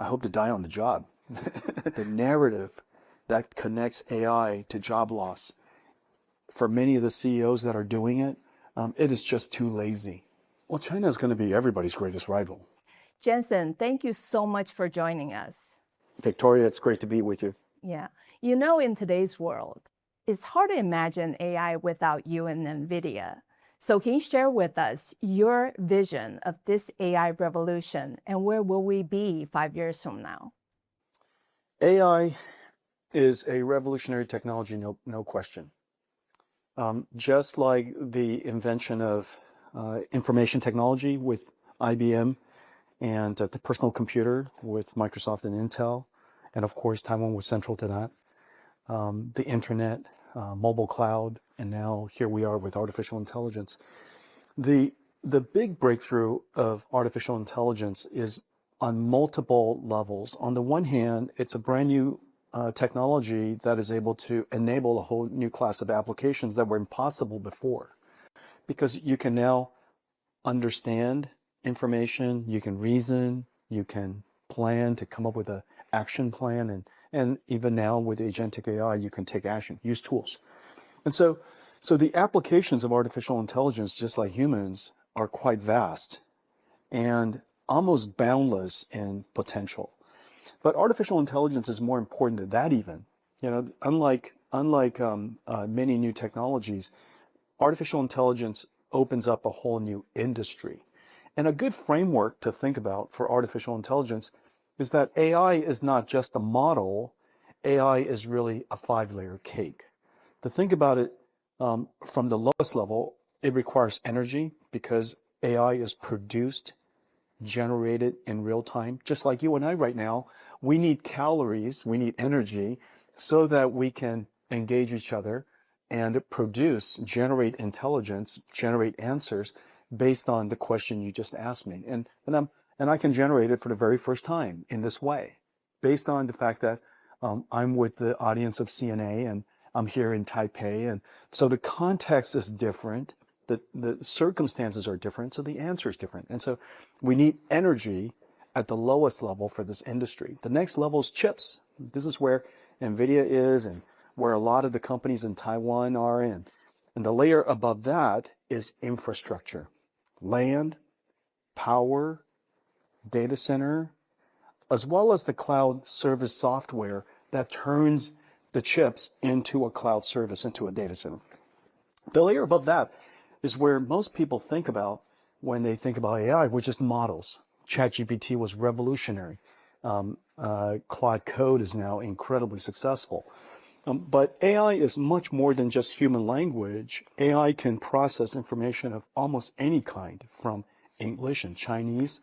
I hope to die on the job. The narrative that connects AI to job loss, for many of the CEOs that are doing it, it is just too lazy. Well, China is going to be everybody's greatest rival. Jensen, thank you so much for joining us. Victoria, it's great to be with you. Yeah. You know, in today's world, it's hard to imagine AI without you and Nvidia. So can you share with us your vision of this AI revolution and where will we be 5 years from now? AI is a revolutionary technology, no question. Just like the invention of information technology with IBM and the personal computer with Microsoft and Intel, and of course Taiwan was central to that, the internet, mobile cloud, and now here we are with artificial intelligence. The big breakthrough of artificial intelligence is on multiple levels. On the one hand, it's a brand new technology that is able to enable a whole new class of applications that were impossible before, because you can now understand information, you can reason, you can plan to come up with an action plan, and even now with agentic AI, you can take action, use tools. And so the applications of artificial intelligence, just like humans, are quite vast and almost boundless in potential. But artificial intelligence is more important than that even. You know, unlike many new technologies, artificial intelligence opens up a whole new industry. And a good framework to think about for artificial intelligence is that AI is not just a model, AI is really a 5-layer cake. To think about it from the lowest level, it requires energy because AI is produced, generated in real time. Just like you and I right now, we need calories, we need energy so that we can engage each other and produce, generate intelligence, generate answers based on the question you just asked me. And I can generate it for the very first time in this way, based on the fact that I'm with the audience of CNA and I'm here in Taipei. And so the context is different. The circumstances are different, so the answer is different. And so we need energy at the lowest level for this industry. The next level is chips. This is where Nvidia is and where a lot of the companies in Taiwan are in. And the layer above that is infrastructure, land, power, data center, as well as the cloud service software that turns the chips into a cloud service, into a data center. The layer above that is where most people think about when they think about AI, which is models. ChatGPT was revolutionary. Claude Code is now incredibly successful. But AI is much more than just human language. AI can process information of almost any kind, from English and Chinese,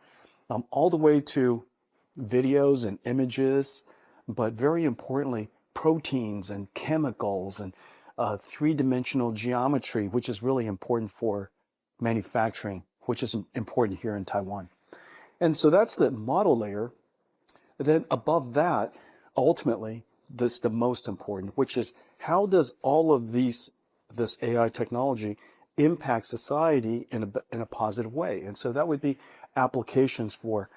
all the way to videos and images, but very importantly, proteins and chemicals and three-dimensional geometry, which is really important for manufacturing, which is important here in Taiwan. And so that's the model layer. Then above that, ultimately, this is the most important, which is how does all of this AI technology impact society in a positive way? And so that would be applications for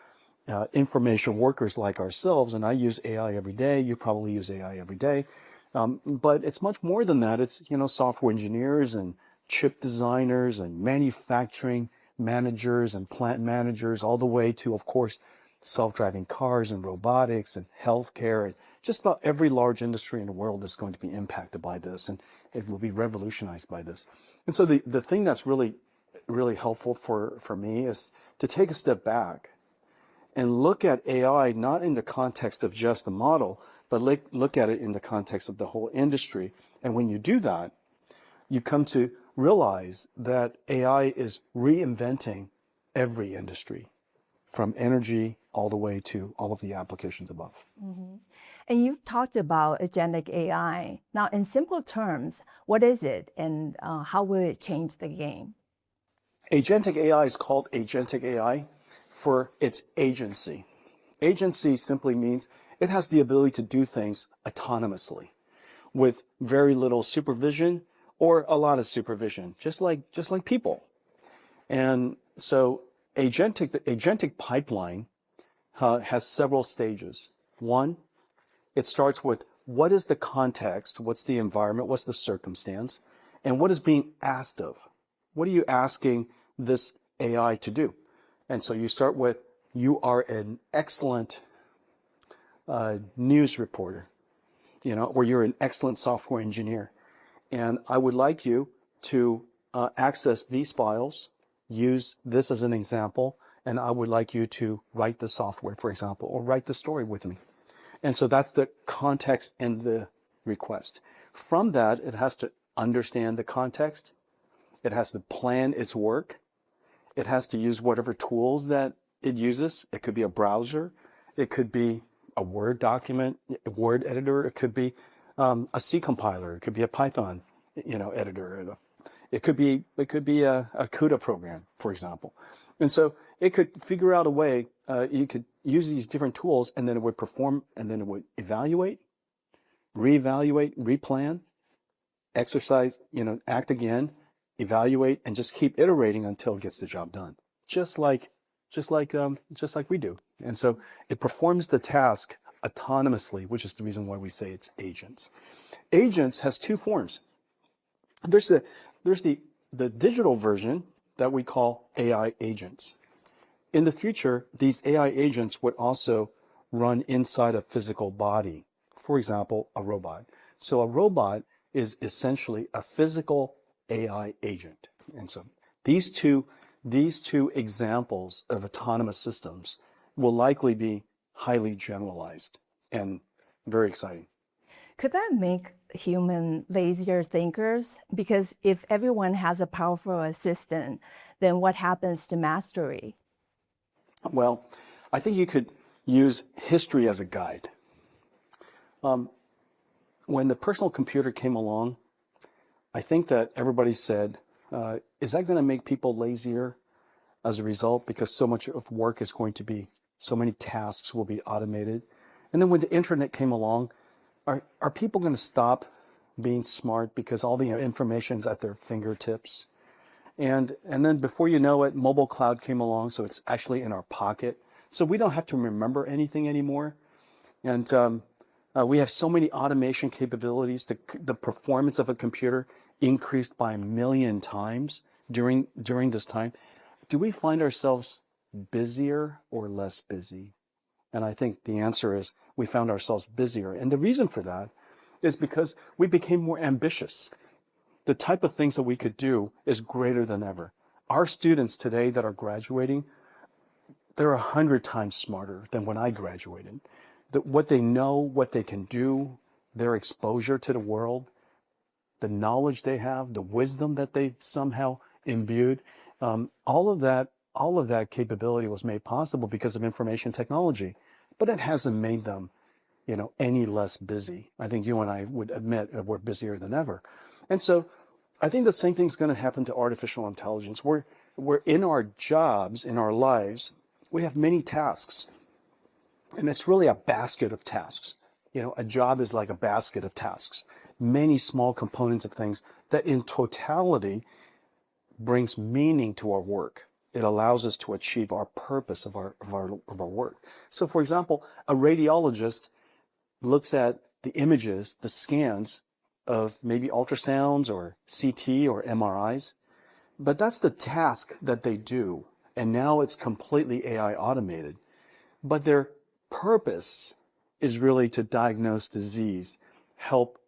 information workers like ourselves. And I use AI every day. You probably use AI every day. But it's much more than that. It's, software engineers and chip designers and manufacturing managers and plant managers, all the way to, of course, self-driving cars and robotics and healthcare, and just about every large industry in the world is going to be impacted by this, and it will be revolutionized by this. And so the thing that's really, really helpful for me is to take a step back and look at AI not in the context of just the model, but look at it in the context of the whole industry. And when you do that, you come to realize that AI is reinventing every industry, from energy all the way to all of the applications above. Mm-hmm. And you've talked about agentic AI. Now, in simple terms, what is it and how will it change the game? Agentic AI is called agentic AI for its agency. Agency simply means it has the ability to do things autonomously with very little supervision or a lot of supervision, just like people. And so the agentic pipeline has several stages. One, it starts with what is the context, what's the environment, what's the circumstance, and what is being asked of. What are you asking this AI to do? And so you start with, you are an excellent news reporter, or you're an excellent software engineer. And I would like you to access these files, use this as an example, and I would like you to write the software, for example, or write the story with me. And so that's the context and the request. From that, it has to understand the context. It has to plan its work. It has to use whatever tools that it uses. It could be a browser. It could be a Word document, a Word editor. It could be a C compiler. It could be a Python, editor. It could be a CUDA program, for example. And so it could figure out a way. You could use these different tools, and then it would perform, and then it would evaluate, reevaluate, replan, exercise, act again, evaluate, and just keep iterating until it gets the job done. Just like we do. And so it performs the task autonomously, which is the reason why we say it's agents. Agents has two forms. There's the digital version that we call AI agents. In the future, these AI agents would also run inside a physical body. For example, a robot. So a robot is essentially a physical AI agent. And so these two examples of autonomous systems will likely be highly generalized and very exciting. Could that make human lazier thinkers? Because if everyone has a powerful assistant, then what happens to mastery? Well, I think you could use history as a guide. When the personal computer came along, I think that everybody said, is that going to make people lazier as a result? Because so much of work is going to be, so many tasks will be automated. And then when the internet came along, are people going to stop being smart because all the information's at their fingertips? And then before you know it, mobile cloud came along, so it's actually in our pocket. So we don't have to remember anything anymore. And we have so many automation capabilities. The performance of a computer increased by 1 million times during this time. Do we find ourselves busier or less busy? And I think the answer is we found ourselves busier. And the reason for that is because we became more ambitious. The type of things that we could do is greater than ever. Our students today that are graduating, they're 100 times smarter than when I graduated. What they know, what they can do, their exposure to the world, the knowledge they have, the wisdom that they somehow imbued, all of that capability was made possible because of information technology. But it hasn't made them, any less busy. I think you and I would admit that we're busier than ever. And so I think the same thing's going to happen to artificial intelligence. We're in our jobs, in our lives, we have many tasks. And it's really a basket of tasks. A job is like a basket of tasks. Many small components of things that in totality brings meaning to our work. It allows us to achieve our purpose of our work. So for example, a radiologist looks at the images, the scans of maybe ultrasounds or CT or MRIs, but that's the task that they do. And now it's completely AI automated. But their purpose is really to diagnose disease, help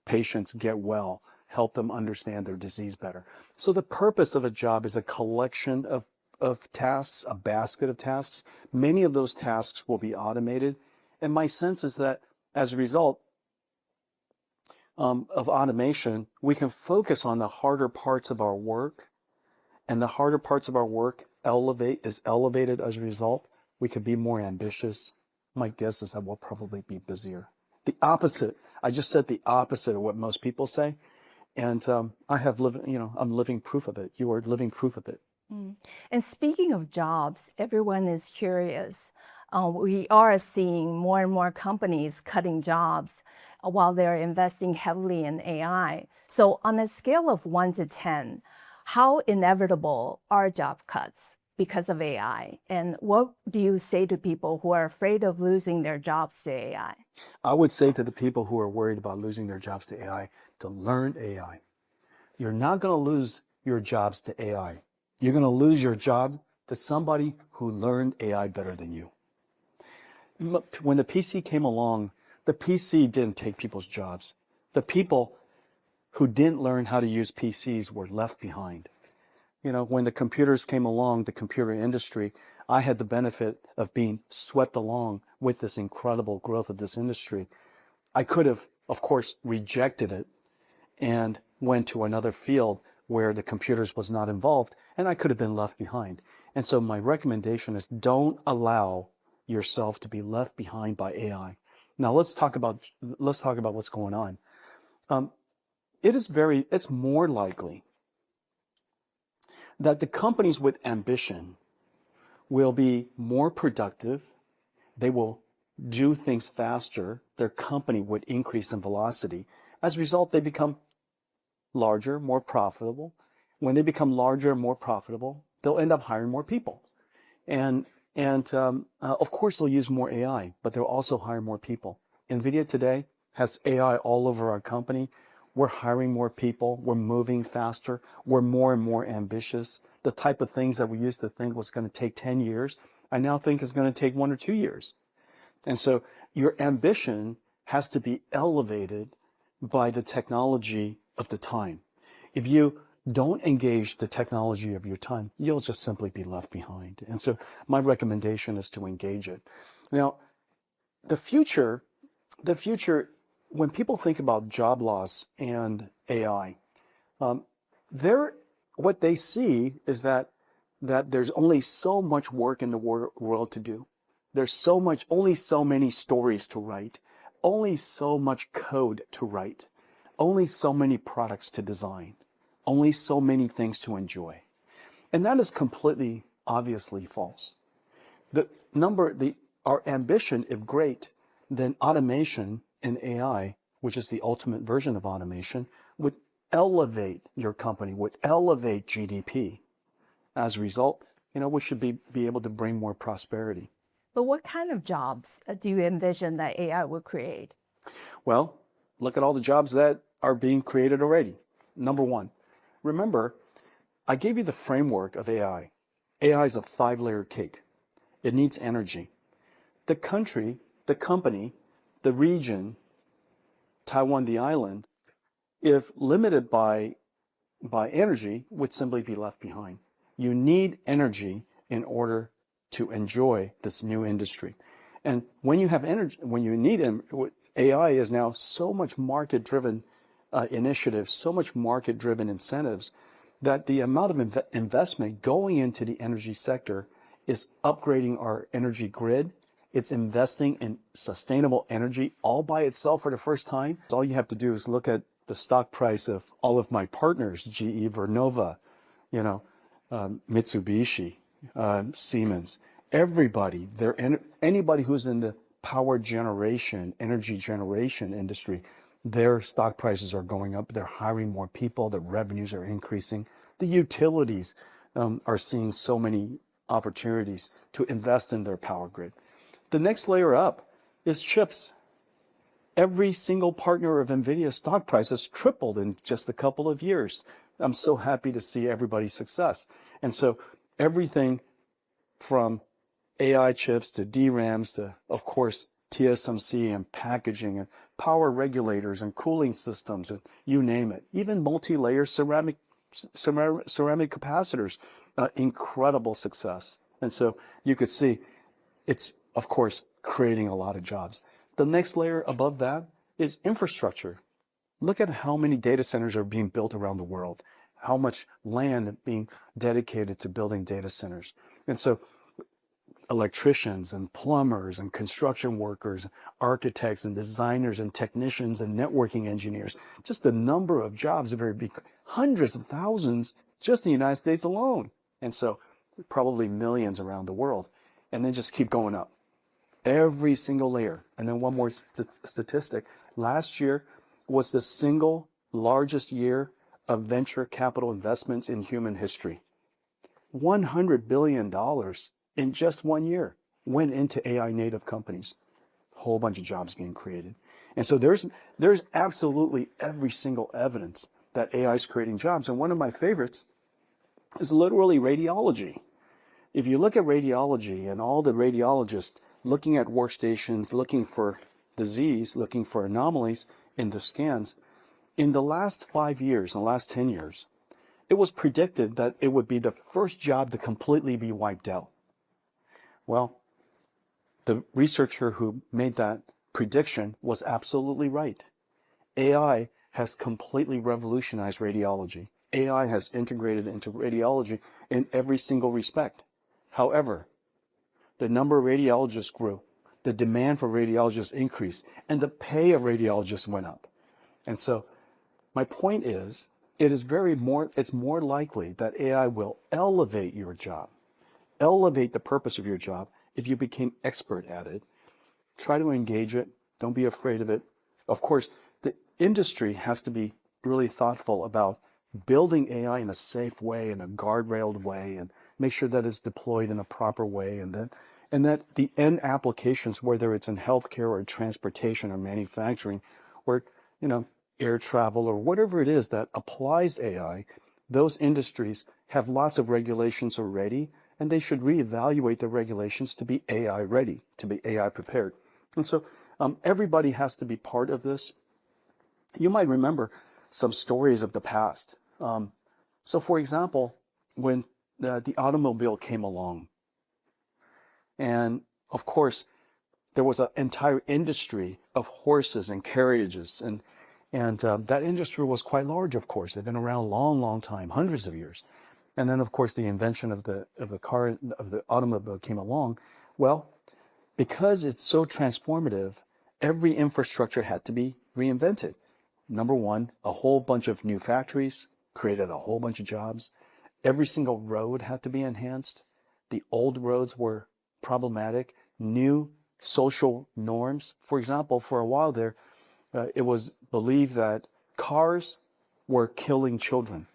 patients get well, help them understand their disease better. So the purpose of a job is a collection of tasks, a basket of tasks. Many of those tasks will be automated. And my sense is that as a result of automation, we can focus on the harder parts of our work, and the harder parts of our work is elevated as a result. We can be more ambitious. My guess is that we'll probably be busier. The opposite. I just said the opposite of what most people say. And I'm living proof of it. You are living proof of it. And speaking of jobs, everyone is curious. We are seeing more and more companies cutting jobs while they're investing heavily in AI. So on a scale of 1 to 10, how inevitable are job cuts? because of AI? And what do you say to people who are afraid of losing their jobs to AI? I would say to the people who are worried about losing their jobs to AI to learn AI. You're not going to lose your jobs to AI. You're going to lose your job to somebody who learned AI better than you. When the PC came along, the PC didn't take people's jobs. The people who didn't learn how to use PCs were left behind. You know, when the computers came along, the computer industry, I had the benefit of being swept along with this incredible growth of this industry. I could have, of course, rejected it and went to another field where the computers was not involved, and I could have been left behind. And so my recommendation is don't allow yourself to be left behind by AI. Now let's talk about what's going on. It's more likely that the companies with ambition will be more productive. They will do things faster. Their company would increase in velocity. As a result, they become larger, more profitable. When they become larger and more profitable, they'll end up hiring more people. And of course, they'll use more AI, but they'll also hire more people. Nvidia today has AI all over our company. We're hiring more people. We're moving faster. We're more and more ambitious. The type of things that we used to think was going to take 10 years, I now think is going to take 1 or 2 years. And so your ambition has to be elevated by the technology of the time. If you don't engage the technology of your time, you'll just simply be left behind. And so my recommendation is to engage it. Now, the future, when people think about job loss and AI, what they see is that there's only so much work in the world to do. There's only so many stories to write, only so much code to write, only so many products to design, only so many things to enjoy. And that is completely obviously false. Our ambition, if great, then automation and AI, which is the ultimate version of automation, would elevate your company, would elevate GDP. As a result, we should be able to bring more prosperity. But what kind of jobs do you envision that AI will create? Well, look at all the jobs that are being created already. Number one, remember, I gave you the framework of AI. AI is a 5-layer cake. It needs energy. The country, the company, the region, Taiwan, the island, if limited by energy, would simply be left behind. You need energy in order to enjoy this new industry. And when you have energy, when you need AI is now so much market-driven initiatives, so much market-driven incentives, that the amount of investment going into the energy sector is upgrading our energy grid. It's investing in sustainable energy all by itself for the first time. All you have to do is look at the stock price of all of my partners, GE, Vernova, Mitsubishi, Siemens, everybody, anybody who's in the power generation, energy generation industry, their stock prices are going up. They're hiring more people. The revenues are increasing. The utilities are seeing so many opportunities to invest in their power grid. The next layer up is chips. Every single partner of Nvidia's stock price has tripled in just a couple of years. I'm so happy to see everybody's success. And so everything from AI chips to DRAMs to, of course, TSMC and packaging and power regulators and cooling systems and you name it, even multi-layer ceramic capacitors, incredible success. And so you could see it's, of course, creating a lot of jobs. The next layer above that is infrastructure. Look at how many data centers are being built around the world, how much land being dedicated to building data centers. And so electricians and plumbers and construction workers, architects and designers and technicians and networking engineers, just the number of jobs are very big, hundreds of thousands just in the United States alone. And so probably millions around the world. And then just keep going up. Every single layer. And then one more statistic. Last year was the single largest year of venture capital investments in human history. $100 billion in just 1 year went into AI native companies. A whole bunch of jobs being created. And so there's absolutely every single evidence that AI is creating jobs. And one of my favorites is literally radiology. If you look at radiology and all the radiologists looking at workstations, looking for disease, looking for anomalies in the scans, in the last 5 years, in the last 10 years, it was predicted that it would be the first job to completely be wiped out. Well, the researcher who made that prediction was absolutely right. AI has completely revolutionized radiology. AI has integrated into radiology in every single respect. However, the number of radiologists grew, the demand for radiologists increased, and the pay of radiologists went up. And so my point is, it's more likely that AI will elevate your job, elevate the purpose of your job if you became expert at it. Try to engage it. Don't be afraid of it. Of course, the industry has to be really thoughtful about building AI in a safe way, in a guardrailed way, and make sure that it's deployed in a proper way, and that the end applications, whether it's in healthcare or transportation or manufacturing or, air travel or whatever it is that applies AI, those industries have lots of regulations already, and they should reevaluate the regulations to be AI ready, to be AI prepared. And so everybody has to be part of this. You might remember some stories of the past. So for example, when the automobile came along, and of course, there was an entire industry of horses and carriages, and that industry was quite large, of course. They've been around a long, long time, hundreds of years. And then, of course, the invention of the automobile came along. Well, because it's so transformative, every infrastructure had to be reinvented. Number one, a whole bunch of new factories created a whole bunch of jobs. Every single road had to be enhanced. The old roads were problematic. New social norms. For example, for a while there, it was believed that cars were killing children.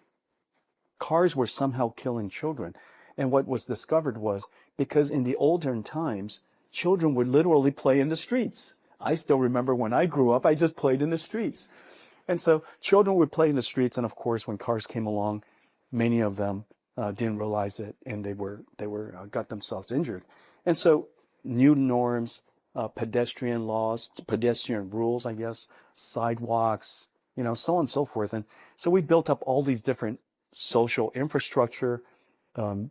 Cars were somehow killing children. And what was discovered was because in the olden times, children would literally play in the streets. I still remember when I grew up, I just played in the streets. And so children would play in the streets. And of course, when cars came along, many of them didn't realize it, and they got themselves injured. And so new norms, pedestrian laws, pedestrian rules, I guess, sidewalks, so on and so forth. And so we built up all these different social infrastructure and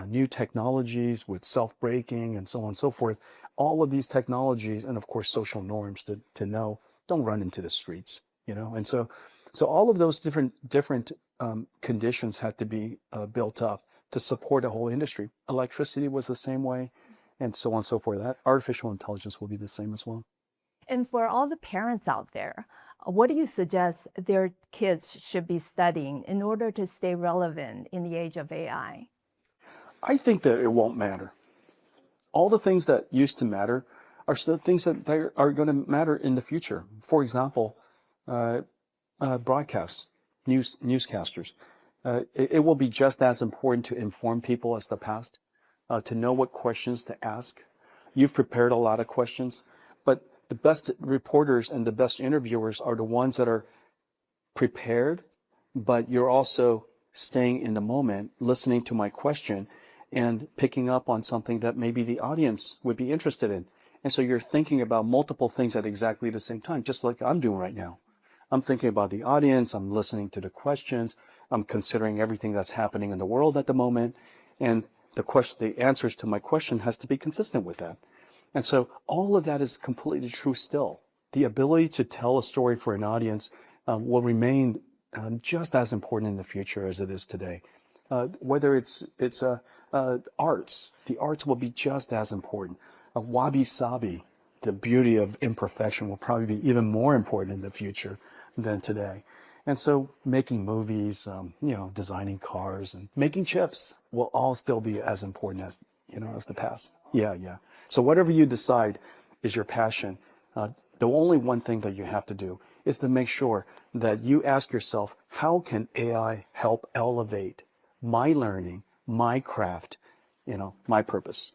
new technologies with self-braking and so on and so forth. All of these technologies and, of course, social norms to know, don't run into the streets, And so all of those different conditions had to be built up to support a whole industry. Electricity was the same way, and so on and so forth. That artificial intelligence will be the same as well. And for all the parents out there, what do you suggest their kids should be studying in order to stay relevant in the age of AI? I think that it won't matter. All the things that used to matter are still things that are going to matter in the future. For example, broadcasts, newscasters. It will be just as important to inform people as the past, to know what questions to ask. You've prepared a lot of questions, but the best reporters and the best interviewers are the ones that are prepared, but you're also staying in the moment, listening to my question, and picking up on something that maybe the audience would be interested in. And so you're thinking about multiple things at exactly the same time, just like I'm doing right now. I'm thinking about the audience, I'm listening to the questions, I'm considering everything that's happening in the world at the moment, and the answers to my question has to be consistent with that. And so all of that is completely true still. The ability to tell a story for an audience will remain just as important in the future as it is today. Whether it's arts, the arts will be just as important. Wabi-sabi, the beauty of imperfection, will probably be even more important in the future than today. And so making movies, designing cars and making chips will all still be as important as the past. Yeah. So whatever you decide is your passion, the only one thing that you have to do is to make sure that you ask yourself, how can AI help elevate my learning, my craft, my purpose.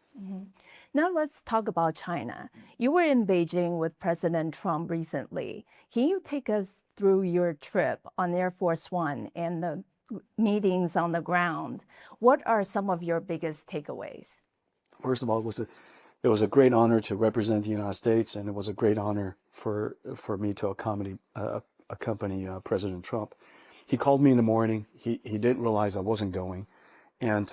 Now let's talk about China. You were in Beijing with President Trump recently. Can you take us through your trip on Air Force One and the meetings on the ground? What are some of your biggest takeaways? First of all, it was a great honor to represent the United States, and it was a great honor for me to accompany President Trump. He called me in the morning. He didn't realize I wasn't going, and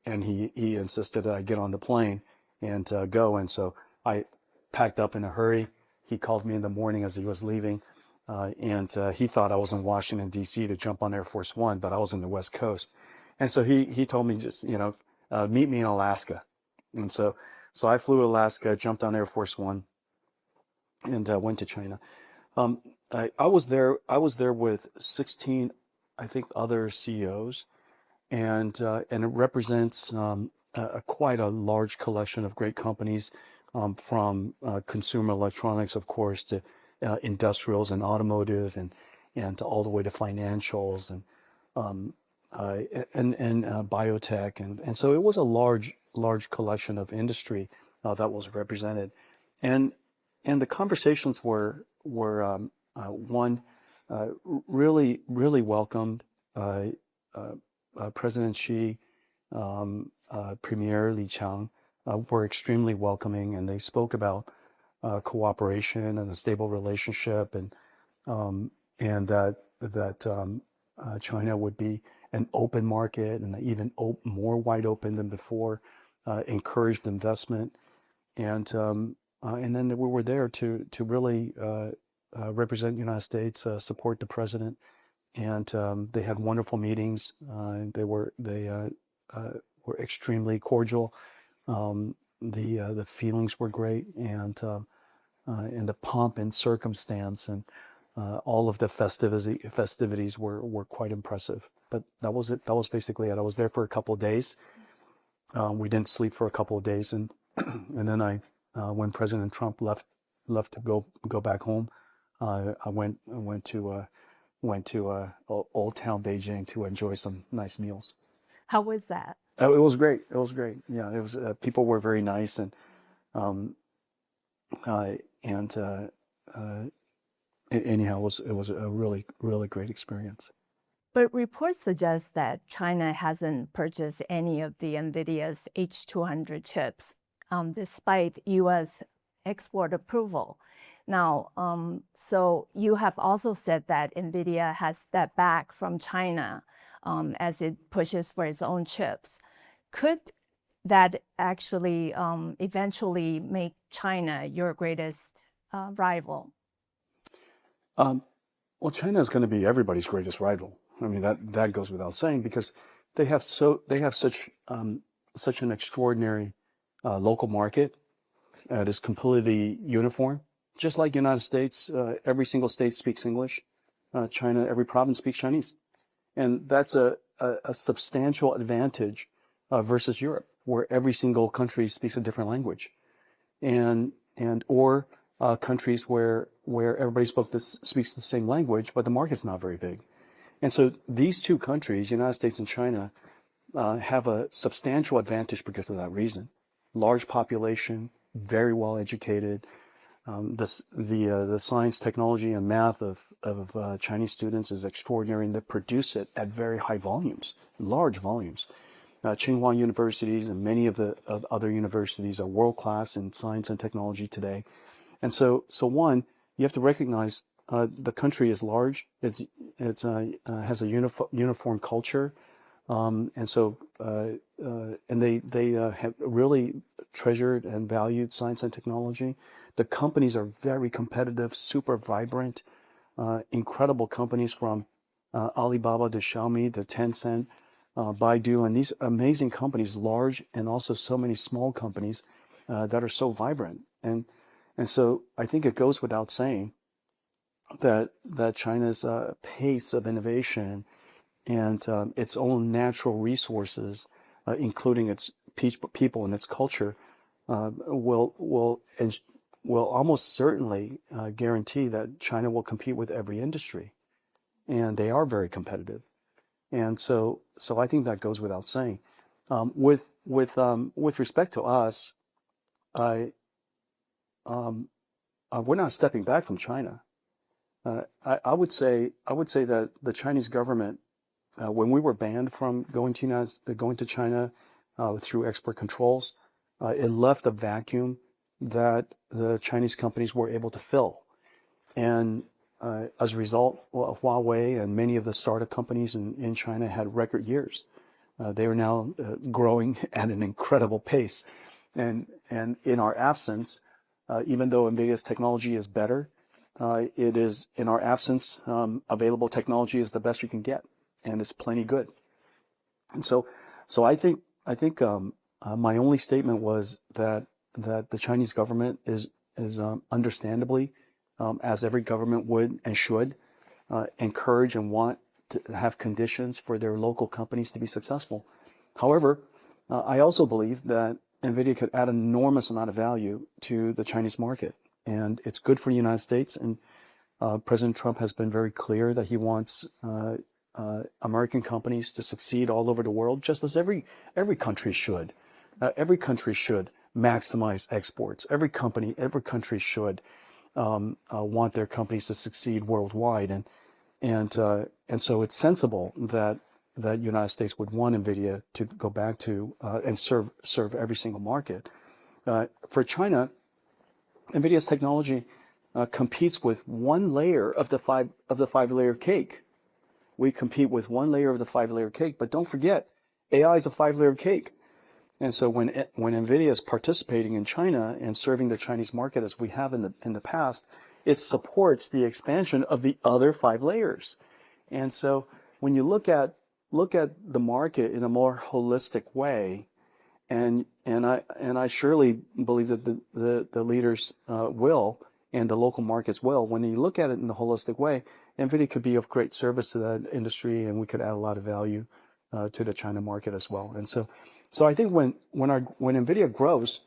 he insisted that I get on the plane and go. And so I packed up in a hurry. He called me in the morning as he was leaving, and he thought I was in Washington D.C. to jump on Air Force One, but I was in the West Coast. And so he told me just meet me in Alaska. And so I flew to Alaska, jumped on Air Force One, and went to China. I was there with 16, I think, other CEOs, and it represents quite a large collection of great companies, from consumer electronics, of course, to industrials and automotive, and all the way to financials and biotech, and so it was a large collection of industry that was represented, and the conversations were one, really welcomed. President Xi, Premier Li Qiang were extremely welcoming, and they spoke about cooperation and a stable relationship, and that China would be an open market and even more wide open than before, encouraged investment, and then we were there to really represent the United States, support the president, and they had wonderful meetings. They were extremely cordial. The feelings were great, and the pomp and circumstance and all of the festivities were quite impressive. But that was it. That was basically it. I was there for a couple of days. We didn't sleep for a couple of days, and then when President Trump left to go back home, I went to Old Town Beijing to enjoy some nice meals. How was that? It was great. It was great. Yeah, it was. People were very nice, and anyhow, it was a really great experience. But reports suggest that China hasn't purchased any of the Nvidia's H200 chips, despite U.S. export approval. Now, so you have also said that Nvidia has stepped back from China as it pushes for its own chips. Could that actually eventually make China your greatest rival? Well, China is going to be everybody's greatest rival. I mean, that goes without saying, because they have such an extraordinary local market. It is completely uniform, just like United States. Every single state speaks English. China, every province speaks Chinese, and that's a substantial advantage versus Europe, where every single country speaks a different language, or countries where everybody speaks the same language, but the market's not very big. And so these two countries, United States and China, have a substantial advantage because of that reason. Large population, very well educated. The science, technology, and math of Chinese students is extraordinary, and they produce it at very high volumes, large volumes. Tsinghua universities and many of the other universities are world class in science and technology today. And so one, you have to recognize the country is large. It has a uniform culture, and they have really treasured and valued science and technology. The companies are very competitive, super vibrant, incredible companies from Alibaba to Xiaomi to Tencent, Baidu, and these amazing companies, large and also so many small companies that are so vibrant. And so I think it goes without saying that China's pace of innovation and its own natural resources, including its people and its culture, will almost certainly guarantee that China will compete with every industry, and they are very competitive. And so I think that goes without saying. With respect to us, I we're not stepping back from China. I would say that the Chinese government, when we were banned from going to China through export controls, it left a vacuum that the Chinese companies were able to fill. And as a result, Huawei and many of the startup companies in China had record years. They are now growing at an incredible pace. And in our absence, even though NVIDIA's technology is better, it is in our absence, available technology is the best you can get, and it's plenty good. And so I think my only statement was that the Chinese government is understandably, as every government would and should, encourage and want to have conditions for their local companies to be successful. However, I also believe that NVIDIA could add an enormous amount of value to the Chinese market, and it's good for the United States. And President Trump has been very clear that he wants American companies to succeed all over the world, just as every country should. Every country should maximize exports. Every country should want their companies to succeed worldwide, and so it's sensible that United States would want NVIDIA to go back to and serve every single market. For China, NVIDIA's technology competes with one layer of the five layer cake. We compete with one layer of the 5-layer cake, but don't forget, AI is a 5-layer cake. And so when NVIDIA is participating in China and serving the Chinese market as we have in the past, it supports the expansion of the other 5 layers. And so when you look at the market in a more holistic way, and I surely believe that the leaders will, and the local markets will, when you look at it in the holistic way, NVIDIA could be of great service to that industry, and we could add a lot of value to the China market as well. And so I think when NVIDIA grows,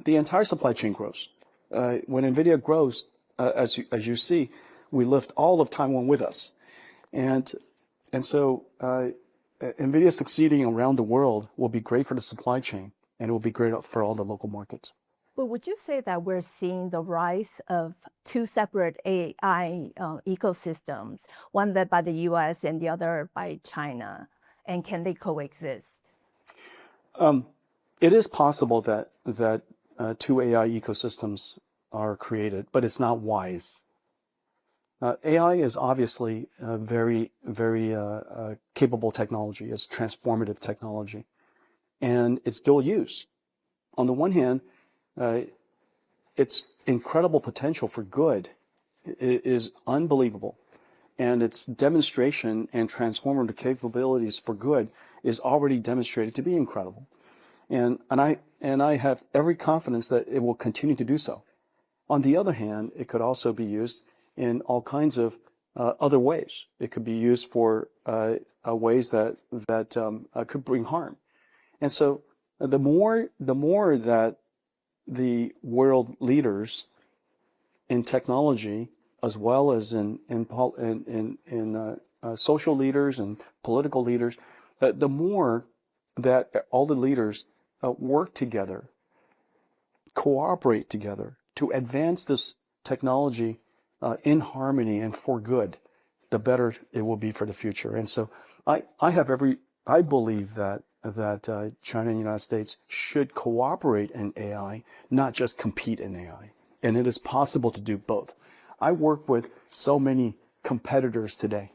the entire supply chain grows. When NVIDIA grows, as you see, we lift all of Taiwan with us, and so NVIDIA succeeding around the world will be great for the supply chain, and it will be great for all the local markets. But would you say that we're seeing the rise of 2 separate AI ecosystems, one led by the U.S. and the other by China, and can they coexist? It is possible that 2 AI ecosystems are created, but it's not wise. AI is obviously a very, very capable technology. It's transformative technology, and it's dual use. On the one hand, its incredible potential for good is unbelievable, and its demonstration and transformative capabilities for good is already demonstrated to be incredible. And I have every confidence that it will continue to do so. On the other hand, it could also be used in all kinds of other ways. It could be used for ways that could bring harm. And so the more that the world leaders in technology, as well as in social leaders and political leaders, the more that all the leaders work together, cooperate together to advance this technology in harmony and for good, the better it will be for the future. And so I believe that China and the United States should cooperate in AI, not just compete in AI. And it is possible to do both. I work with so many competitors today.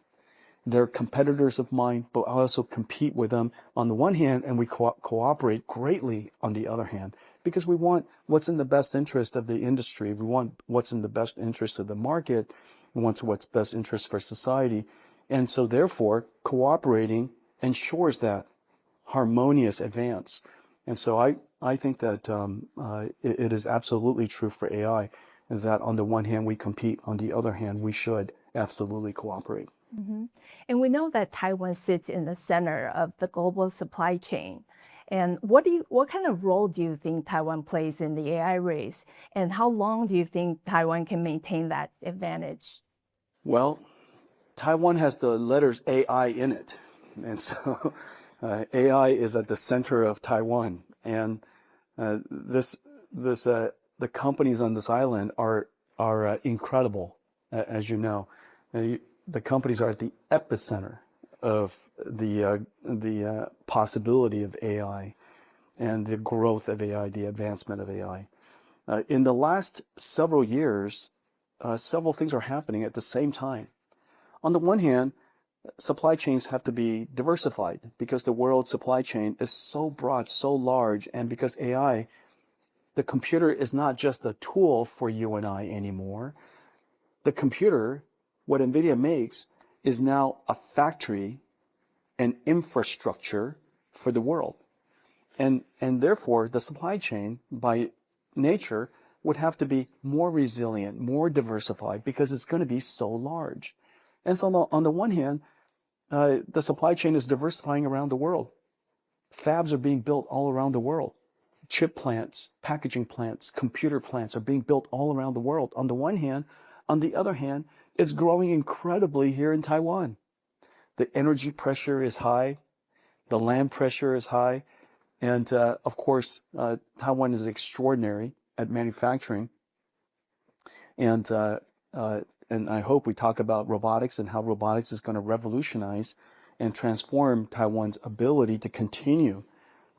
They're competitors of mine, but I also compete with them on the one hand, and we cooperate greatly on the other hand, because we want what's in the best interest of the industry. We want what's in the best interest of the market. We want what's best interest for society. And so therefore, cooperating ensures that harmonious advance. And so I think that it is absolutely true for AI that on the one hand we compete, on the other hand we should absolutely cooperate. Mm-hmm. And we know that Taiwan sits in the center of the global supply chain. And what kind of role do you think Taiwan plays in the AI race? And how long do you think Taiwan can maintain that advantage? Well, Taiwan has the letters AI in it, and so AI is at the center of Taiwan. And the companies on this island are incredible, as you know. The companies are at the epicenter of the possibility of AI and the growth of AI, the advancement of AI. In the last several years, several things are happening at the same time. On the one hand, supply chains have to be diversified because the world supply chain is so broad, so large, and because AI, the computer is not just a tool for you and I anymore. The computer, what Nvidia makes, is now a factory and infrastructure for the world. And therefore, the supply chain, by nature, would have to be more resilient, more diversified, because it's going to be so large. And so on the one hand, the supply chain is diversifying around the world. Fabs are being built all around the world. Chip plants, packaging plants, computer plants are being built all around the world. On the one hand, on the other hand, it's growing incredibly here in Taiwan. The energy pressure is high. The land pressure is high. And of course, Taiwan is extraordinary at manufacturing. And I hope we talk about robotics and how robotics is going to revolutionize and transform Taiwan's ability to continue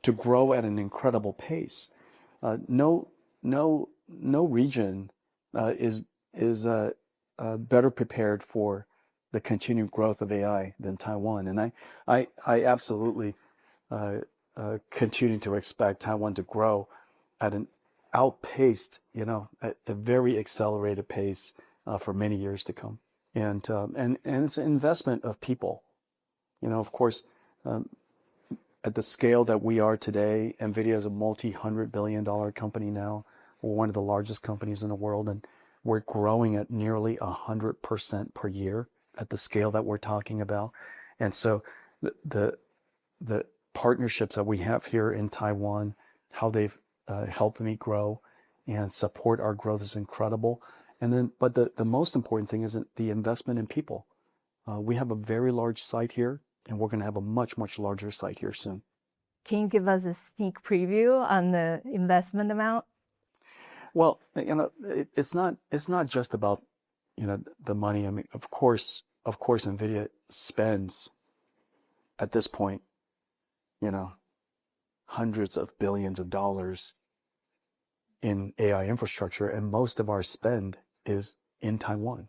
to grow at an incredible pace. No region is better prepared for the continued growth of AI than Taiwan. And I absolutely continue to expect Taiwan to grow at an outpaced, at a very accelerated pace for many years to come. And it's an investment of people. Of course, at the scale that we are today, Nvidia is a multi-$100 billion company now. We're one of the largest companies in the world, and we're growing at nearly 100% per year at the scale that we're talking about. And so the partnerships that we have here in Taiwan, how they've helped me grow and support our growth is incredible. But the most important thing is the investment in people. We have a very large site here, and we're going to have a much, much larger site here soon. Can you give us a sneak preview on the investment amount? Well, it's not just about, the money. I mean, of course, Nvidia spends at this point, hundreds of billions of dollars in AI infrastructure, and most of our spend is in Taiwan.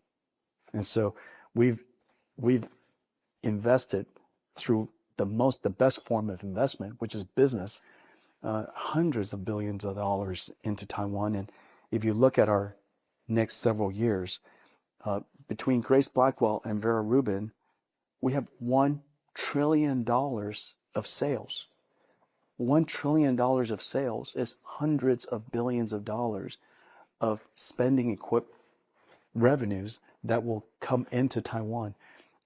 And so we've invested through the best form of investment, which is business, hundreds of billions of dollars into Taiwan. And if you look at our next several years, between Grace Blackwell and Vera Rubin, we have $1 trillion of sales. $1 trillion of sales is hundreds of billions of dollars of spending revenues that will come into Taiwan.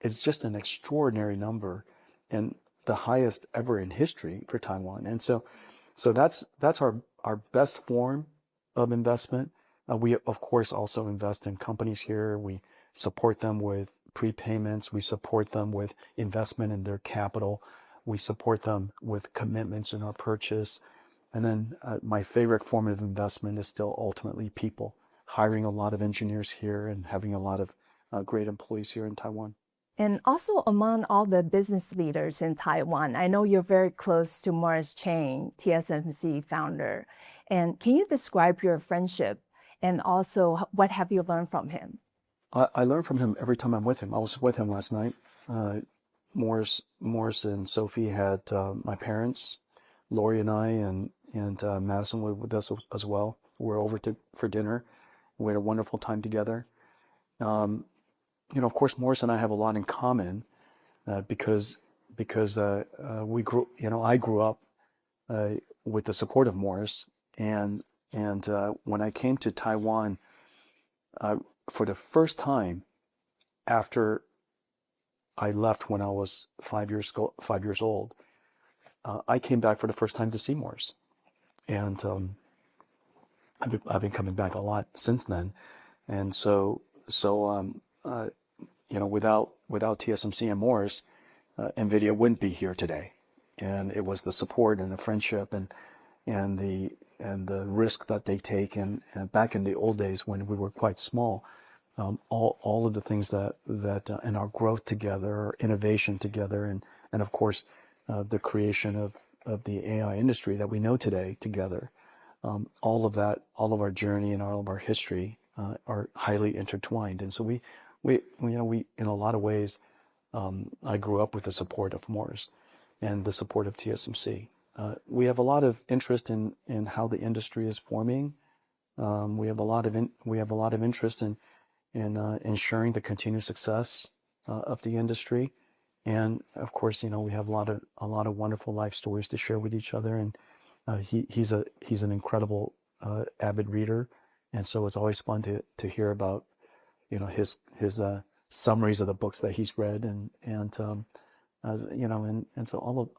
It's just an extraordinary number and the highest ever in history for Taiwan. And so that's our best form of investment. We of course also invest in companies here. We support them with prepayments. We support them with investment in their capital. We support them with commitments in our purchase. And then my favorite form of investment is still ultimately people, hiring a lot of engineers here and having a lot of great employees here in Taiwan. And also among all the business leaders in Taiwan, I know you're very close to Morris Chang, TSMC founder. And can you describe your friendship and also what have you learned from him? I learn from him every time I'm with him. I was with him last night. Morris and Sophie had my parents, Lori and I, and Madison were with us as well. We were over for dinner. We had a wonderful time together. Of course, Morris and I have a lot in common because we grew. I grew up with the support of Morris, and when I came to Taiwan for the first time after I left when I was 5 years old, I came back for the first time to see Morris, and I've been coming back a lot since then, and so without TSMC and Morris, Nvidia wouldn't be here today. And it was the support and the friendship and the risk that they take. And back in the old days when we were quite small, all of the things that and our growth together, our innovation together, and of course the creation of the AI industry that we know today together, all of that, all of our journey and all of our history are highly intertwined. And so we in a lot of ways, I grew up with the support of Morris and the support of TSMC. We have a lot of interest in how the industry is forming. We have a lot of interest in ensuring the continued success of the industry, and of course, we have a lot of wonderful life stories to share with each other. And he's an incredible avid reader, and so it's always fun to hear about his summaries of the books that he's read, and so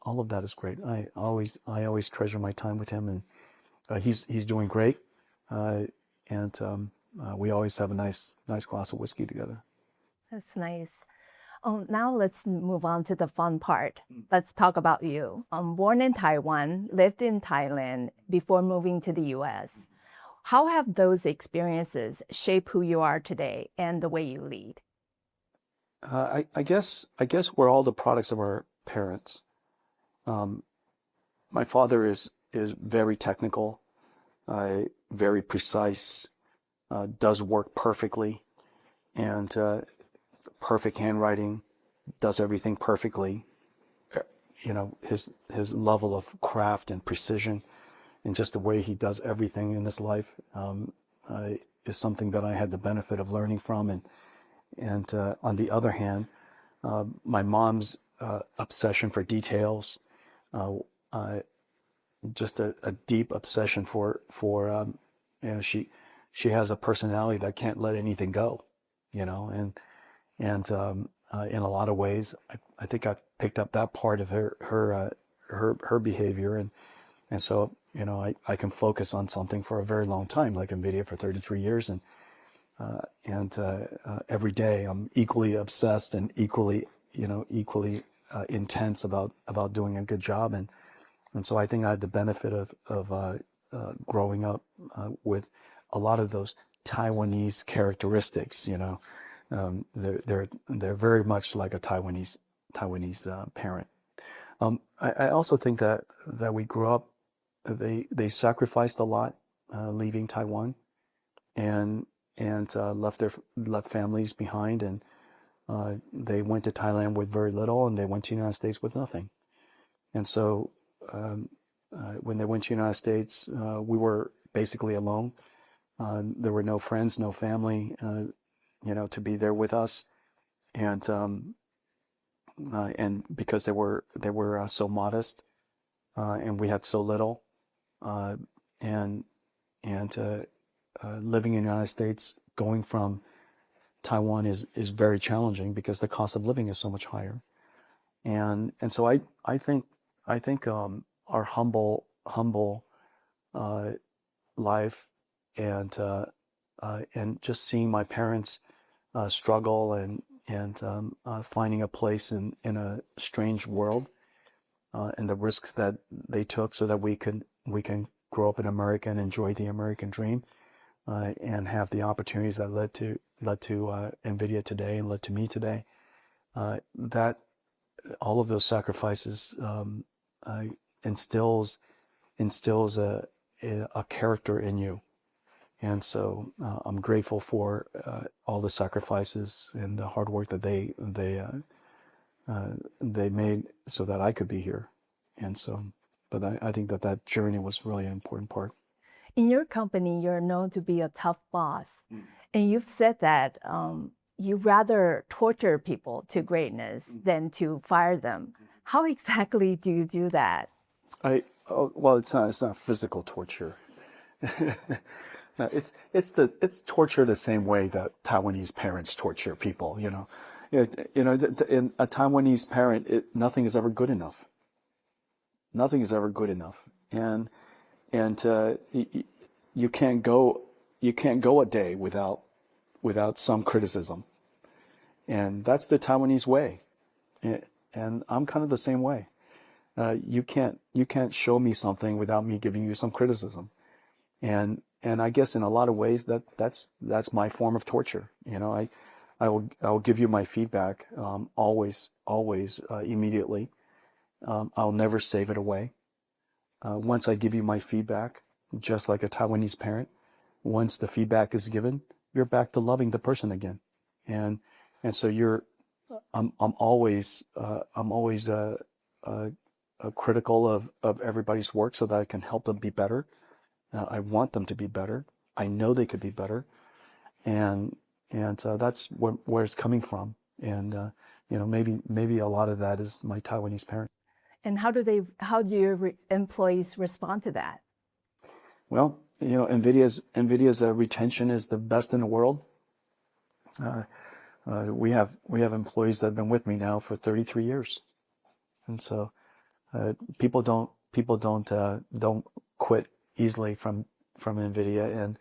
all of that is great. I always treasure my time with him, and he's doing great, and we always have a nice glass of whiskey together. That's nice. Now let's move on to the fun part. Let's talk about you. Born in Taiwan, lived in Thailand before moving to the US. How have those experiences shaped who you are today and the way you lead? I guess we're all the products of our parents. My father is very technical, very precise, does work perfectly, and perfect handwriting, does everything perfectly. His level of craft and precision, and just the way he does everything in this life is something that I had the benefit of learning from. And on the other hand, my mom's obsession for details, just a deep obsession for she has a personality that can't let anything go, and in a lot of ways, I think I've picked up that part of her behavior, and so I can focus on something for a very long time, like Nvidia for 33 years, and every day I'm equally obsessed and equally intense about doing a good job, and so I think I had the benefit of growing up with a lot of those Taiwanese characteristics. They're very much like a Taiwanese parent. I also think that we grew up. They sacrificed a lot, leaving Taiwan, and left families behind, and they went to Thailand with very little, and they went to the United States with nothing. And so when they went to the United States, we were basically alone. There were no friends, no family, to be there with us, and because they were so modest, and we had so little, and living in the United States, going from Taiwan is very challenging because the cost of living is so much higher, and so I think our humble life, and just seeing my parents struggle and finding a place in a strange world, and the risks that they took so that we can grow up in America and enjoy the American dream, and have the opportunities that led to Nvidia today and led to me today. That all of those sacrifices instills a character in you. And so I'm grateful for all the sacrifices and the hard work that they made so that I could be here. And so, but I think that journey was really an important part. In your company, you're known to be a tough boss. And you've said that you rather torture people to greatness than to fire them. How exactly do you do that? Well, it's not physical torture. No, it's torture the same way that Taiwanese parents torture people. In a Taiwanese parent, nothing is ever good enough. Nothing is ever good enough, and you can't go a day without some criticism, And that's the Taiwanese way. And I'm kind of the same way. You can't show me something without me giving you some criticism. And I guess in a lot of ways that's my form of torture. I will give you my feedback, always, immediately. I'll never save it away. Once I give you my feedback, just like a Taiwanese parent, once the feedback is given, you're back to loving the person again. And so I'm always critical of everybody's work so that I can help them be better. I want them to be better. I know they could be better. And that's where it's coming from. And, maybe a lot of that is my Taiwanese parents. And how do your employees respond to that? Well, Nvidia's retention is the best in the world. We have employees that have been with me now for 33 years, and so people don't quit easily from Nvidia,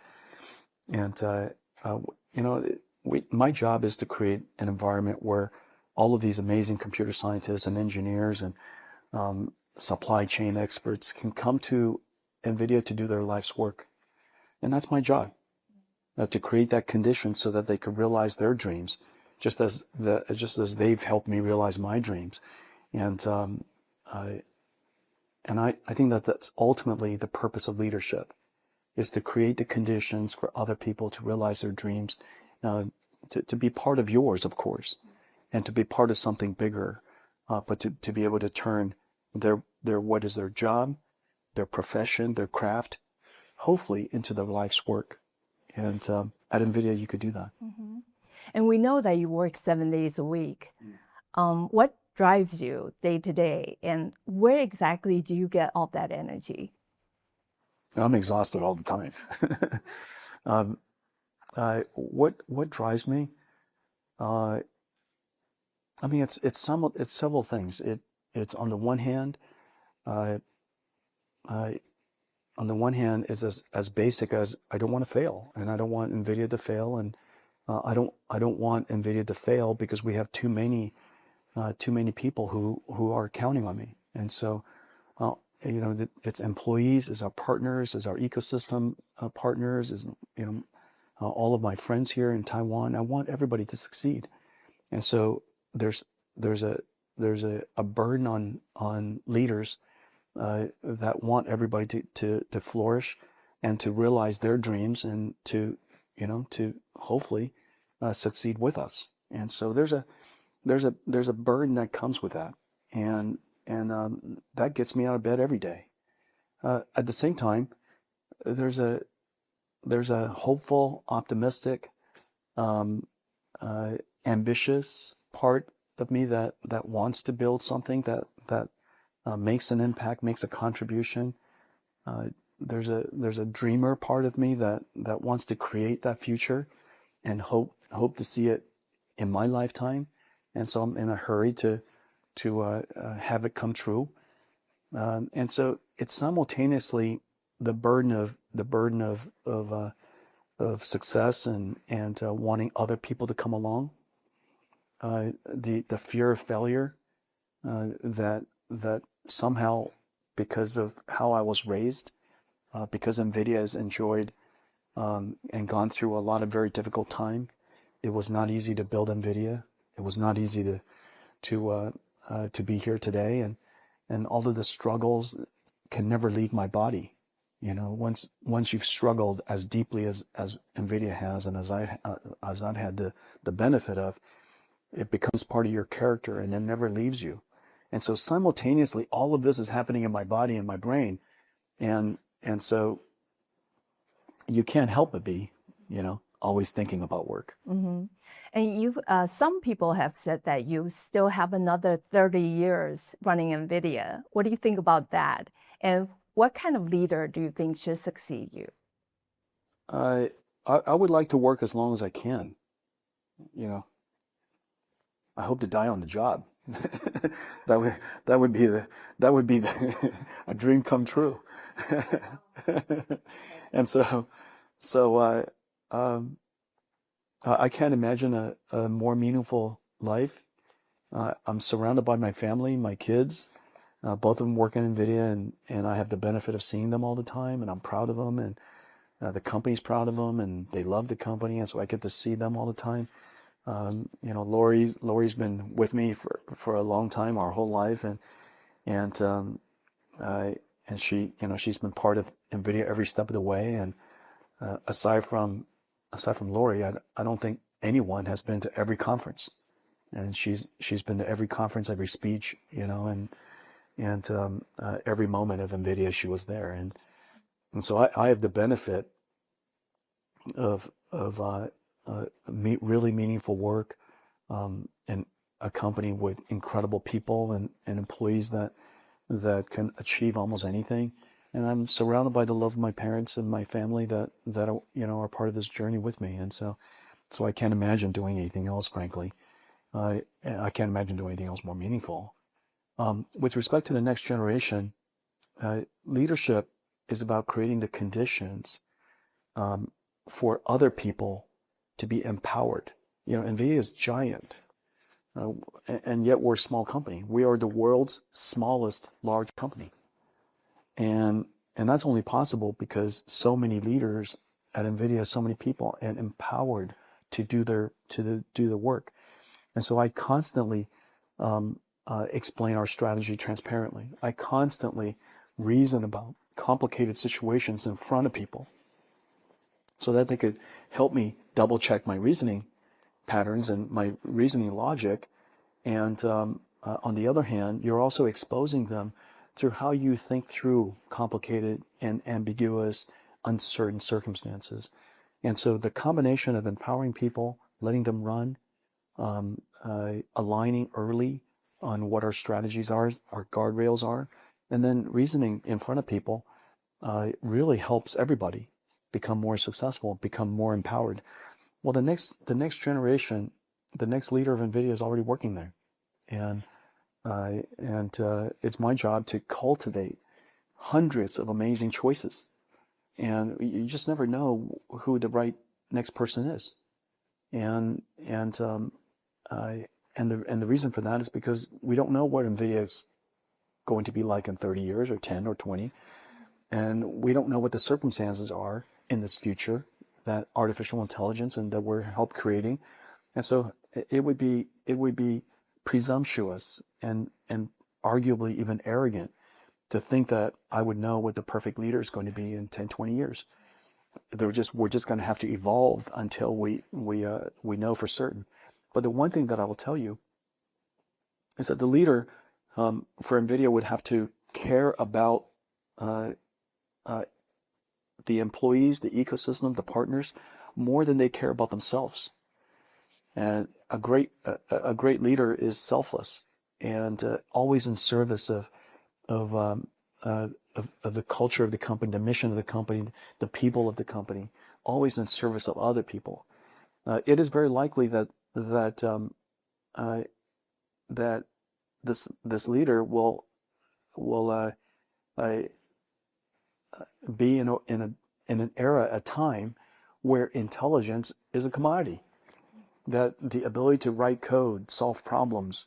my job is to create an environment where all of these amazing computer scientists and engineers and supply chain experts can come to Nvidia to do their life's work. And that's my job, to create that condition so that they can realize their dreams, just as they've helped me realize my dreams. And I think that's ultimately the purpose of leadership, is to create the conditions for other people to realize their dreams, to be part of yours, of course, and to be part of something bigger, but to be able to turn their what is their job, their profession, their craft, hopefully into their life's work. And at Nvidia, you could do that. Mm-hmm. And we know that you work 7 days a week. What drives you day to day, and where exactly do you get all that energy? I'm exhausted all the time. What drives me? It's several things. It's on the one hand, is as basic as I don't want to fail, and I don't want Nvidia to fail, and I don't want Nvidia to fail because we have too many people who are counting on me. And so, it's employees, is our partners, is our ecosystem partners, is all of my friends here in Taiwan. I want everybody to succeed, and so there's a burden on leaders that want everybody to flourish and to realize their dreams and to hopefully succeed with us. And so there's a burden that comes with that, and that gets me out of bed every day. At the same time, there's a hopeful, optimistic, ambitious part of me that wants to build something that makes an impact, makes a contribution. There's a dreamer part of me that wants to create that future and hope to see it in my lifetime. And so I'm in a hurry to have it come true. And so it's simultaneously the burden of success and wanting other people to come along. The fear of failure, that somehow, because of how I was raised, because Nvidia has enjoyed and gone through a lot of very difficult time. It was not easy to build Nvidia. It was not easy to be here today, and all of the struggles can never leave my body. Once you've struggled as deeply as Nvidia has, and as I've had the benefit of, it becomes part of your character and it never leaves you. And so simultaneously, all of this is happening in my body and my brain, and so you can't help but be, always thinking about work. Mm-hmm. And some people have said that you still have another 30 years running Nvidia. What do you think about that? And what kind of leader do you think should succeed you? I would like to work as long as I can. I hope to die on the job. that would be a dream come true. And so I can't imagine a more meaningful life. I'm surrounded by my family, my kids. Both of them work in Nvidia, and I have the benefit of seeing them all the time, and I'm proud of them, and the company's proud of them, and they love the company, and so I get to see them all the time. Lori's been with me for a long time, our whole life, and she, she's been part of Nvidia every step of the way. And aside from Lori, I don't think anyone has been to every conference, and she's been to every conference, every speech, and every moment of Nvidia she was there, and so I have the benefit of really meaningful work, and a company with incredible people and employees that can achieve almost anything. And I'm surrounded by the love of my parents and my family that are part of this journey with me. And so I can't imagine doing anything else, frankly. I can't imagine doing anything else more meaningful. With respect to the next generation, leadership is about creating the conditions for other people to be empowered. NVIDIA is giant, and yet we're a small company. We are the world's smallest large company, and that's only possible because so many leaders at NVIDIA, so many people, and empowered to do the work. And so I constantly explain our strategy transparently. I constantly reason about complicated situations in front of people, so that they could help me double check my reasoning patterns and my reasoning logic. And on the other hand, you're also exposing them through how you think through complicated and ambiguous, uncertain circumstances. And so the combination of empowering people, letting them run, aligning early on what our strategies are, our guardrails are, and then reasoning in front of people really helps everybody become more successful, become more empowered. Well, the next generation, the next leader of NVIDIA is already working there, and it's my job to cultivate hundreds of amazing choices, and you just never know who the right next person is, and the reason for that is because we don't know what NVIDIA is going to be like in 30 years or 10 or 20, and we don't know what the circumstances are in this future, that artificial intelligence and that we're help creating. And so it would be presumptuous and arguably even arrogant to think that I would know what the perfect leader is going to be in 10, 20 years. We're just going to have to evolve until we know for certain. But the one thing that I will tell you is that the leader for NVIDIA would have to care about the employees, the ecosystem, the partners, more than they care about themselves. And a great leader is selfless and always in service of the culture of the company, the mission of the company, the people of the company, always in service of other people. It is very likely that this leader will be in an era, a time where intelligence is a commodity. That the ability to write code, solve problems,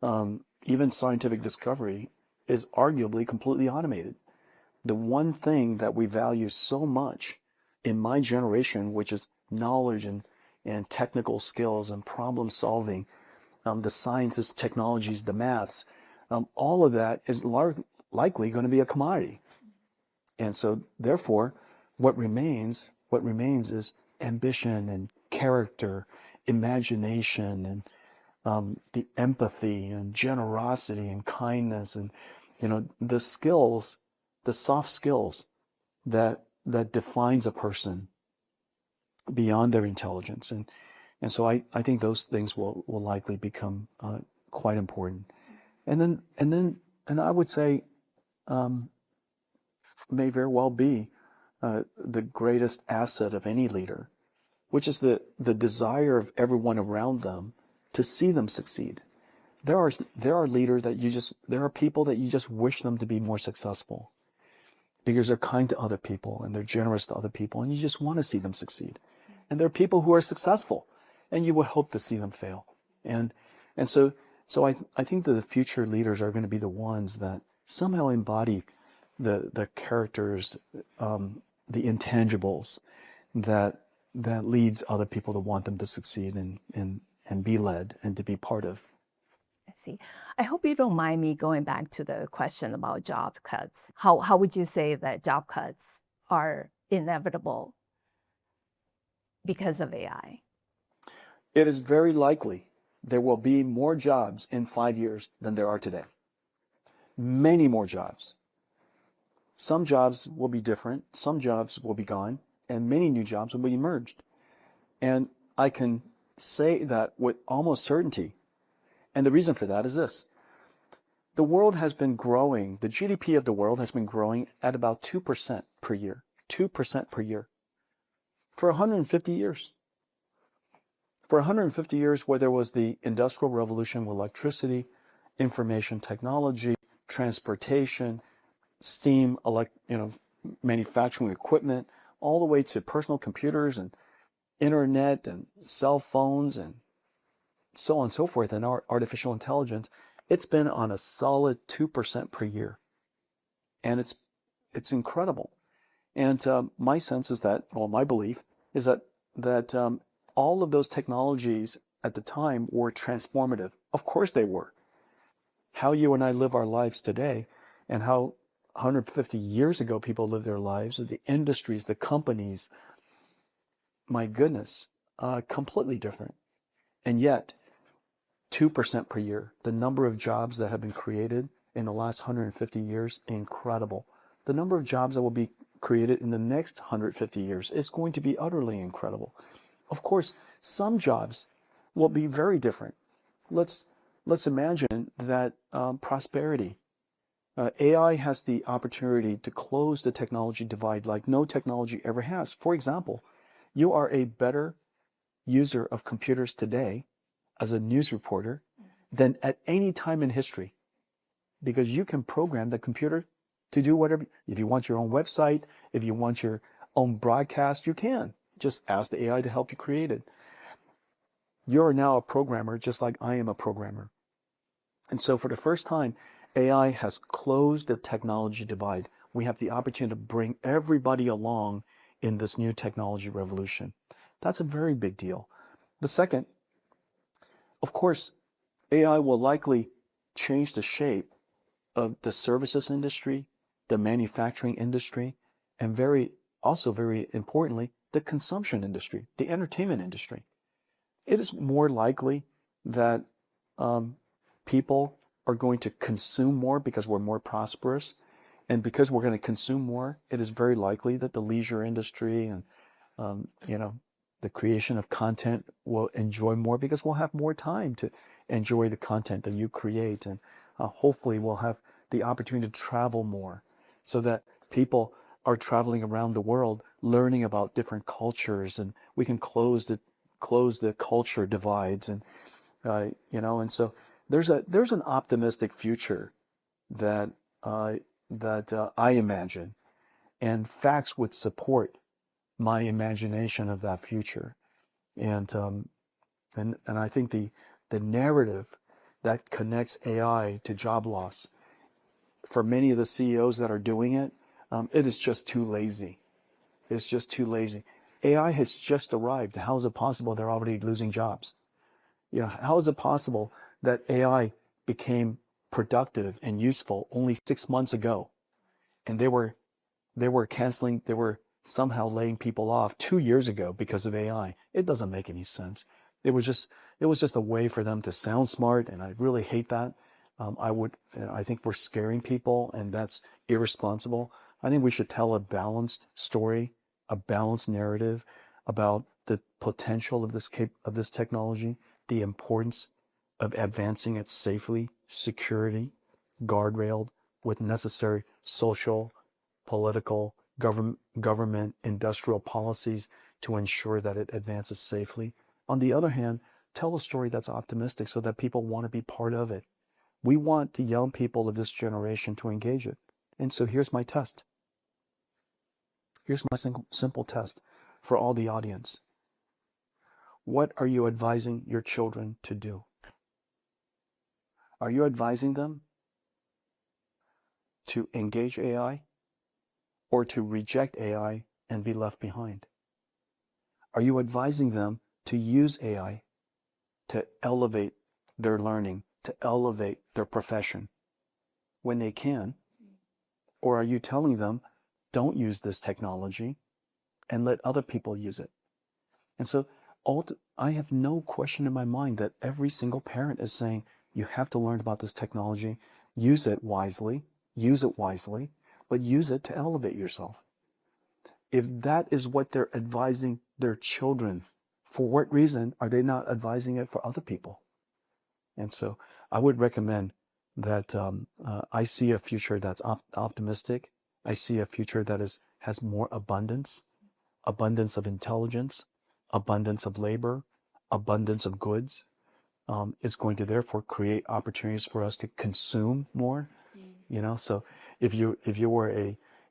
even scientific discovery is arguably completely automated. The one thing that we value so much in my generation, which is knowledge and technical skills and problem solving, the sciences, technologies, the maths, all of that is likely going to be a commodity. And so therefore, what remains is ambition and character, imagination, and the empathy and generosity and kindness, and the skills, the soft skills that defines a person beyond their intelligence. And so I think those things will likely become quite important. And I would say may very well be the greatest asset of any leader, which is the desire of everyone around them to see them succeed. There are leaders that there are people that you just wish them to be more successful because they're kind to other people and they're generous to other people, and you just want to see them succeed. And there are people who are successful, and you would hope to see them fail. And so I think that the future leaders are going to be the ones that somehow embody the characters, the intangibles that leads other people to want them to succeed and be led and to be part of. I see. I hope you don't mind me going back to the question about job cuts. How would you say that job cuts are inevitable because of AI? It is very likely there will be more jobs in 5 years than there are today. Many more jobs. Some jobs will be different, some jobs will be gone, and many new jobs will be emerged. And I can say that with almost certainty. And the reason for that is this. The world has been growing, the GDP of the world has been growing at about 2% per year. 2% per year. For 150 years. For 150 years, where there was the Industrial Revolution with electricity, information technology, transportation, steam, manufacturing equipment, all the way to personal computers and internet and cell phones and so on and so forth, and our artificial intelligence, it's been on a solid 2% per year. And it's incredible. And my sense is that, well, my belief is that all of those technologies at the time were transformative. Of course they were. How you and I live our lives today and how 150 years ago people lived their lives, the industries, the companies, my goodness, completely different. And yet, 2% per year, the number of jobs that have been created in the last 150 years, incredible. The number of jobs that will be created in the next 150 years is going to be utterly incredible. Of course, some jobs will be very different. Let's imagine that prosperity. AI has the opportunity to close the technology divide like no technology ever has. For example, you are a better user of computers today as a news reporter than at any time in history, because you can program the computer to do whatever. If you want your own website, if you want your own broadcast, you can. Just ask the AI to help you create it. You're now a programmer just like I am a programmer. And so for the first time, AI has closed the technology divide. We have the opportunity to bring everybody along in this new technology revolution. That's a very big deal. The second, of course, AI will likely change the shape of the services industry, the manufacturing industry, and very importantly, the consumption industry, the entertainment industry. It is more likely that people are going to consume more because we're more prosperous. And because we're going to consume more, it is very likely that the leisure industry and, the creation of content will enjoy more because we'll have more time to enjoy the content that you create. And hopefully we'll have the opportunity to travel more so that people are traveling around the world learning about different cultures, and we can close the culture divides. And, and so there's an optimistic future that I imagine, and facts would support my imagination of that future. And I think the narrative that connects AI to job loss, for many of the CEOs that are doing it, it is just too lazy. It's just too lazy. AI has just arrived. How is it possible they're already losing jobs? How is it possible that AI became productive and useful only 6 months ago, and they were somehow laying people off 2 years ago because of AI? It doesn't make any sense. It was just a way for them to sound smart, and I really hate that. I think we're scaring people, and that's irresponsible. I think we should tell a balanced story, a balanced narrative about the potential of this technology, the importance of advancing it safely, security, guardrailed with necessary social, political, government, industrial policies to ensure that it advances safely. On the other hand, tell a story that's optimistic so that people want to be part of it. We want the young people of this generation to engage it. And so here's my test. Here's my simple test for all the audience. What are you advising your children to do? Are you advising them to engage AI or to reject AI and be left behind? Are you advising them to use AI to elevate their learning, to elevate their profession when they can? Or are you telling them, don't use this technology and let other people use it? And so I have no question in my mind that every single parent is saying, you have to learn about this technology, use it wisely, but use it to elevate yourself. If that is what they're advising their children, for what reason are they not advising it for other people? And so I would recommend that I see a future that's optimistic. I see a future that has more abundance of intelligence, abundance of labor, abundance of goods. It's going to therefore create opportunities for us to consume more. So if you were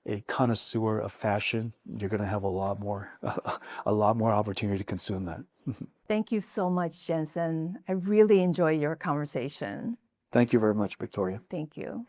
a connoisseur of fashion, you're going to have a lot more opportunity to consume that. Thank you so much, Jensen. I really enjoy your conversation. Thank you very much, Victoria. Thank you.